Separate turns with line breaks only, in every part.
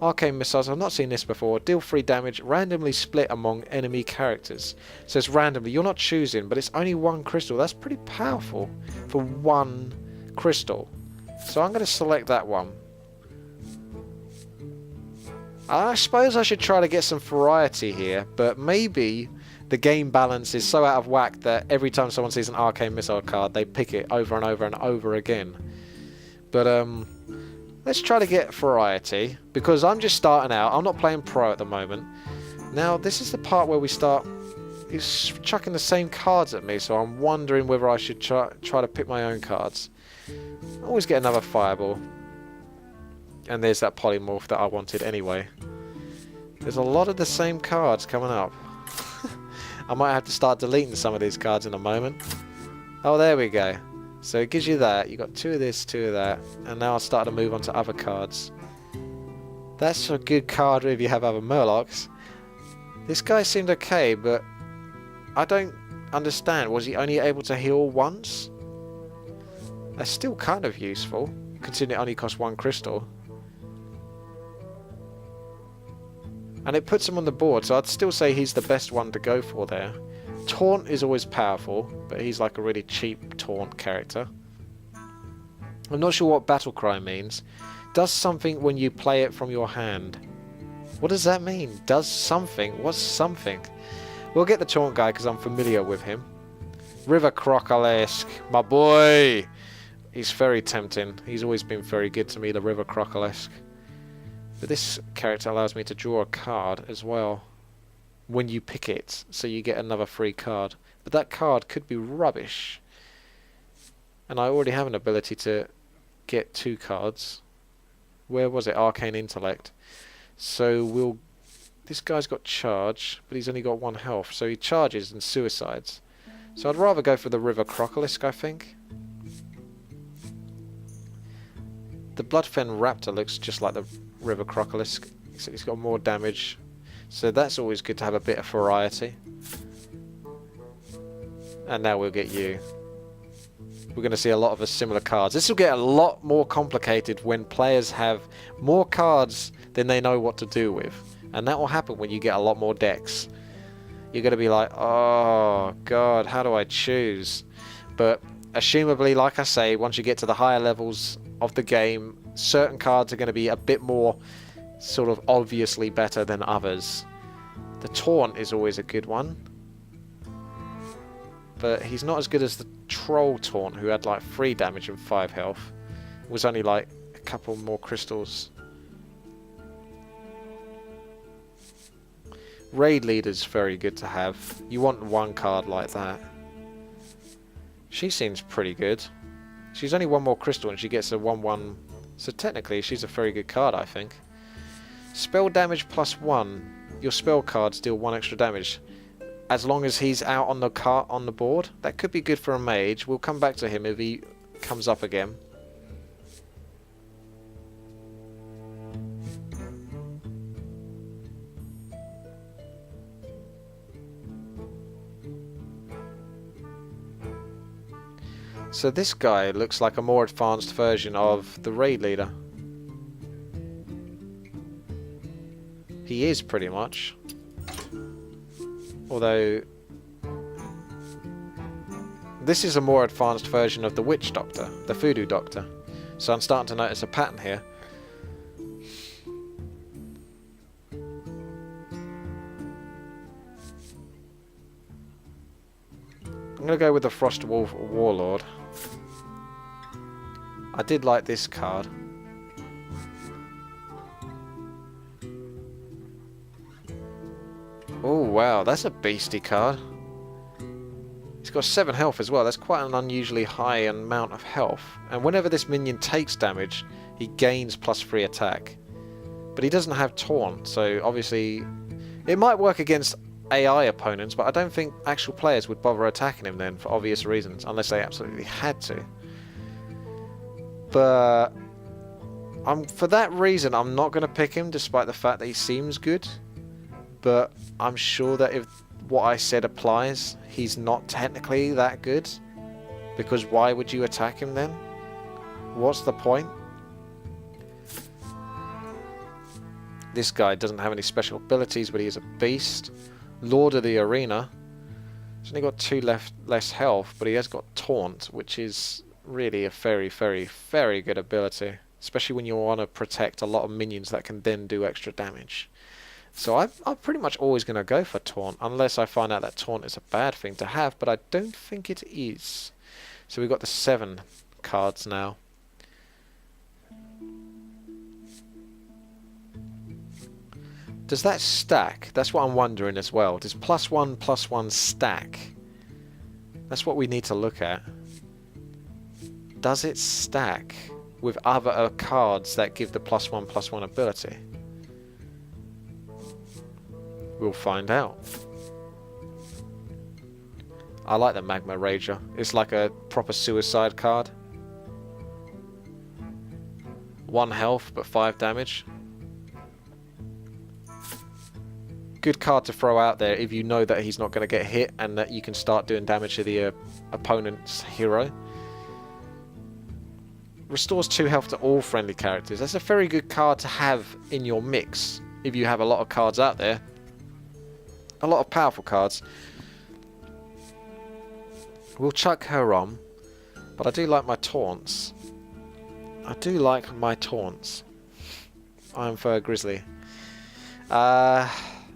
Arcane missiles, I've not seen this before. Deal 3 damage, randomly split among enemy characters. So it's randomly, you're not choosing, but it's only 1 crystal. That's pretty powerful for 1 crystal. So I'm going to select that one. I suppose I should try to get some variety here, but maybe the game balance is so out of whack that every time someone sees an arcane missile card, they pick it over and over and over again. But let's try to get variety, because I'm just starting out. I'm not playing pro at the moment. Now, this is the part where we start... He's chucking the same cards at me, so I'm wondering whether I should try to pick my own cards. I always get another fireball. And there's that polymorph that I wanted anyway. There's a lot of the same cards coming up. I might have to start deleting some of these cards in a moment. Oh, there we go. So it gives you that. You got 2 of this, 2 of that. And now I'll start to move on to other cards. That's a good card if you have other Murlocs. This guy seemed okay, but I don't understand. Was he only able to heal once? That's still kind of useful, considering it only costs 1 crystal. And it puts him on the board, so I'd still say he's the best one to go for there. Taunt is always powerful, but he's like a really cheap taunt character. I'm not sure what battle cry means. Does something when you play it from your hand. What does that mean? Does something? What's something? We'll get the taunt guy because I'm familiar with him. River Crocodile-esque, my boy! He's very tempting. He's always been very good to me, the River Crocodile-esque. But this character allows me to draw a card as well when you pick it, so you get another free card. But that card could be rubbish. And I already have an ability to get 2 cards. Where was it? Arcane Intellect. So we'll... This guy's got charge, but he's only got 1 health, so he charges and suicides. So I'd rather go for the River Crocodile, I think. The Bloodfen Raptor looks just like the River Crocodile, except he's got more damage. So that's always good to have a bit of variety. And now we'll get you. We're going to see a lot of the similar cards. This will get a lot more complicated when players have more cards than they know what to do with. And that will happen when you get a lot more decks. You're going to be like, oh god, how do I choose? But assumably, like I say, once you get to the higher levels of the game, certain cards are going to be a bit more sort of obviously better than others. The Taunt is always a good one, but he's not as good as the Troll Taunt, who had like 3 damage and 5 health. It was only like a couple more crystals. Raid Leader's very good to have. You want 1 card like that. She seems pretty good. She's only 1 more crystal and she gets a 1/1. So technically she's a very good card, I think. Spell damage +1. Your spell cards deal 1 extra damage. As long as he's out on the board. That could be good for a mage. We'll come back to him if he comes up again. So this guy looks like a more advanced version of the Raid Leader. He is pretty much. Although this is a more advanced version of the Witch Doctor, the Voodoo Doctor. So I'm starting to notice a pattern here. I'm going to go with the Frostwolf Warlord. I did like this card. Oh wow, that's a beastie card. He's got 7 health as well. That's quite an unusually high amount of health. And whenever this minion takes damage, he gains +3 attack. But he doesn't have Taunt, so obviously it might work against AI opponents, but I don't think actual players would bother attacking him then for obvious reasons, unless they absolutely had to. But for that reason, I'm not going to pick him, despite the fact that he seems good. But I'm sure that if what I said applies, he's not technically that good. Because why would you attack him then? What's the point? This guy doesn't have any special abilities, but he is a beast. Lord of the Arena. He's only got 2 less health, but he has got Taunt, which is really a very, very, very good ability. Especially when you want to protect a lot of minions that can then do extra damage. So I'm pretty much always going to go for Taunt, unless I find out that Taunt is a bad thing to have, but I don't think it is. So we've got the 7 cards now. Does that stack? That's what I'm wondering as well. Does +1/+1 stack? That's what we need to look at. Does it stack with other cards that give the +1/+1 ability? We'll find out. I like the Magma Rager. It's like a proper suicide card. 1 health but 5 damage. Good card to throw out there if you know that he's not going to get hit and that you can start doing damage to the opponent's hero. Restores 2 health to all friendly characters. That's a very good card to have in your mix if you have a lot of cards out there. A lot of powerful cards. We'll chuck her on, but I do like my taunts. I do like my taunts. I'm for a Grizzly.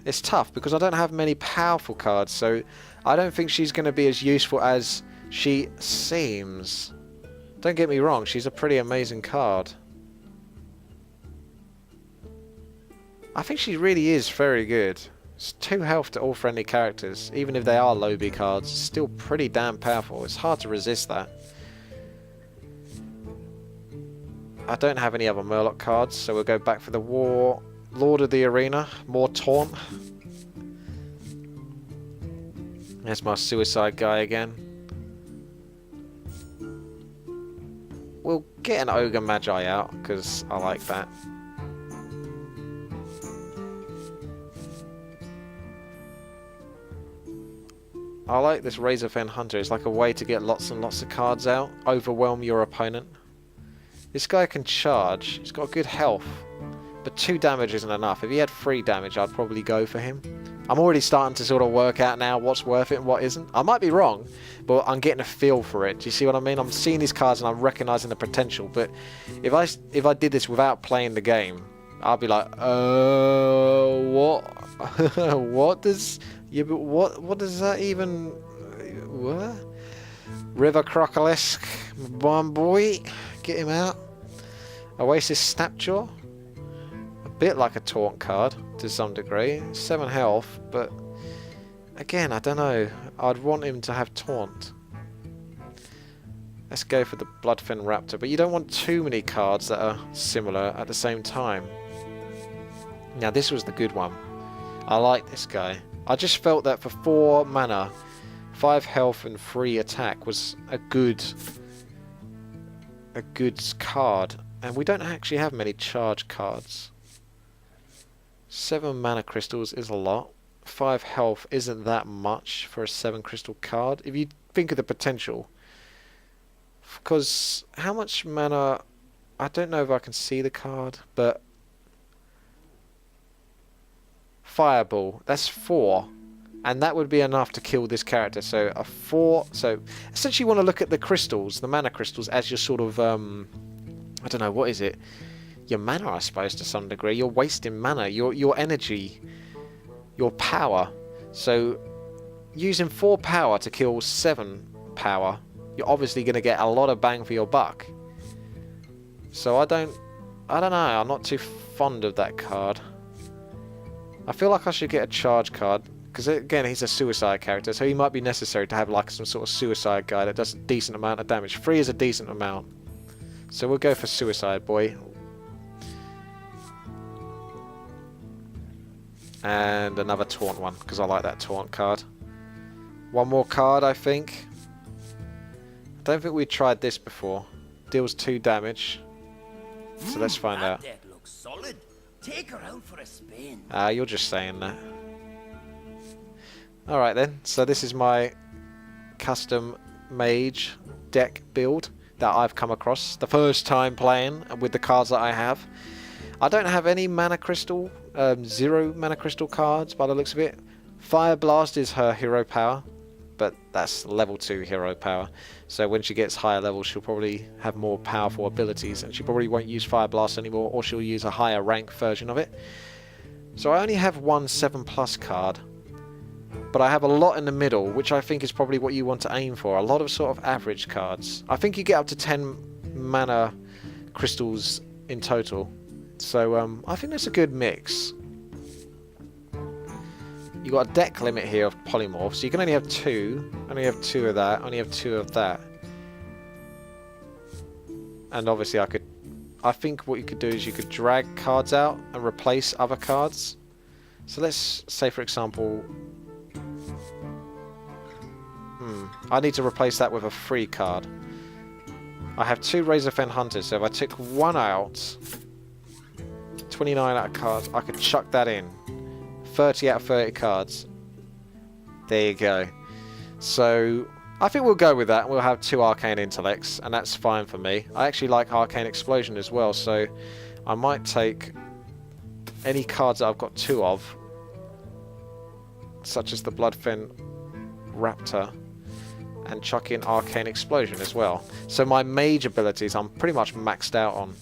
It's tough because I don't have many powerful cards, so I don't think she's going to be as useful as she seems. Don't get me wrong, she's a pretty amazing card. I think she really is very good. It's 2 health to all friendly characters, even if they are low B cards. It's still pretty damn powerful. It's hard to resist that. I don't have any other Murloc cards, so we'll go back for the Lord of the Arena. More Taunt. There's my suicide guy again. We'll get an Ogre Magi out, because I like that. I like this Razorfen Hunter. It's like a way to get lots and lots of cards out. Overwhelm your opponent. This guy can charge. He's got good health. But 2 damage isn't enough. If he had 3 damage, I'd probably go for him. I'm already starting to sort of work out now what's worth it and what isn't. I might be wrong, but I'm getting a feel for it. Do you see what I mean? I'm seeing these cards and I'm recognizing the potential. But if I did this without playing the game, I'd be like, what? What does... Yeah, but what does that even... What? River Crocolisk, one boy, get him out. Oasis Snapjaw, a bit like a taunt card to some degree. 7 health, but again, I don't know. I'd want him to have taunt. Let's go for the Bloodfin Raptor, but you don't want too many cards that are similar at the same time. Now this was the good one. I like this guy. I just felt that for 4 mana, 5 health and 3 attack was a good card. And we don't actually have many charge cards. 7 mana crystals is a lot. 5 health isn't that much for a 7 crystal card. If you think of the potential. Because how much mana... I don't know if I can see the card, but... Fireball, that's 4, and that would be enough to kill this character. So a 4, so essentially you want to look at the crystals, the mana crystals, as your sort of I don't know, what is it, your mana, I suppose, to some degree. You're wasting mana, your energy, your power. So using 4 power to kill 7 power, you're obviously going to get a lot of bang for your buck. So I don't know, I'm not too fond of that card. I feel like I should get a charge card, because again, he's a suicide character, so he might be necessary to have like some sort of suicide guy that does a decent amount of damage. 3 is a decent amount. So we'll go for suicide boy. And another taunt one, because I like that taunt card. One more card, I think. I don't think we tried this before. Deals 2 damage. So let's find out.
That looks solid. Take her out for a spin.
You're just saying that. Alright then, so this is my custom mage deck build that I've come across. The first time playing with the cards that I have. I don't have any mana crystal, 0 mana crystal cards by the looks of it. Fire Blast is her hero power, but that's level 2 hero power. So when she gets higher levels, she'll probably have more powerful abilities, and she probably won't use Fire Blast anymore, or she'll use a higher rank version of it. So I only have one 7+ card, but I have a lot in the middle, which I think is probably what you want to aim for. A lot of sort of average cards. I think you get up to 10 mana crystals in total. So I think that's a good mix. You got a deck limit here of polymorphs, so you can only have 2. Only have 2 of that. Only have 2 of that. And obviously I think what you could do is you could drag cards out and replace other cards. So let's say, for example, I need to replace that with a free card. I have 2 Razorfen Hunters, so if I took one out, 29 out of cards, I could chuck that in. 30 out of 30 cards. There you go. So I think we'll go with that. We'll have 2 Arcane Intellects, and that's fine for me. I actually like Arcane Explosion as well, so I might take any cards that I've got 2 of, such as the Bloodfen Raptor, and chuck in Arcane Explosion as well. So my mage abilities I'm pretty much maxed out on.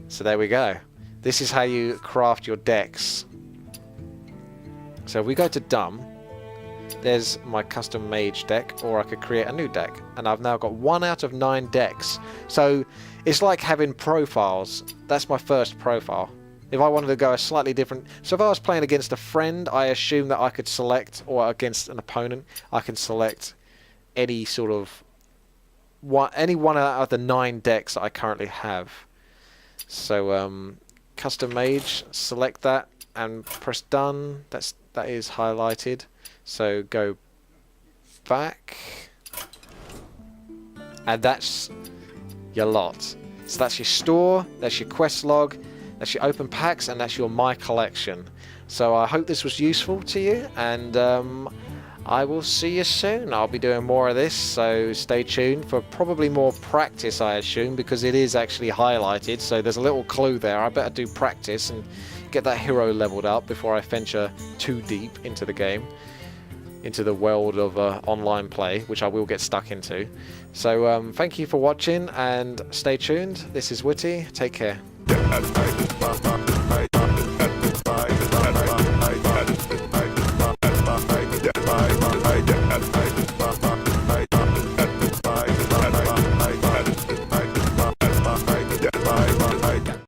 So there we go. This is how you craft your decks. So if we go to Dumb, there's my custom mage deck, or I could create a new deck. And I've now got 1 out of 9 decks. So it's like having profiles. That's my first profile. If I wanted to go a slightly different... So if I was playing against a friend, I assume that I could select, or against an opponent, I can select any sort of... any one out of the 9 decks that I currently have. So, custom mage, select that, and press done. That is highlighted. So go back. And that's your lot. So that's your store, that's your quest log, that's your open packs, and that's your my collection. So I hope this was useful to you, and I will see you soon. I'll be doing more of this, so stay tuned for probably more practice, I assume, because it is actually highlighted, so there's a little clue there. I better do practice and get that hero leveled up before I venture too deep into the game, into the world of online play, which I will get stuck into. So thank you for watching, and stay tuned. This is WTii. Take care.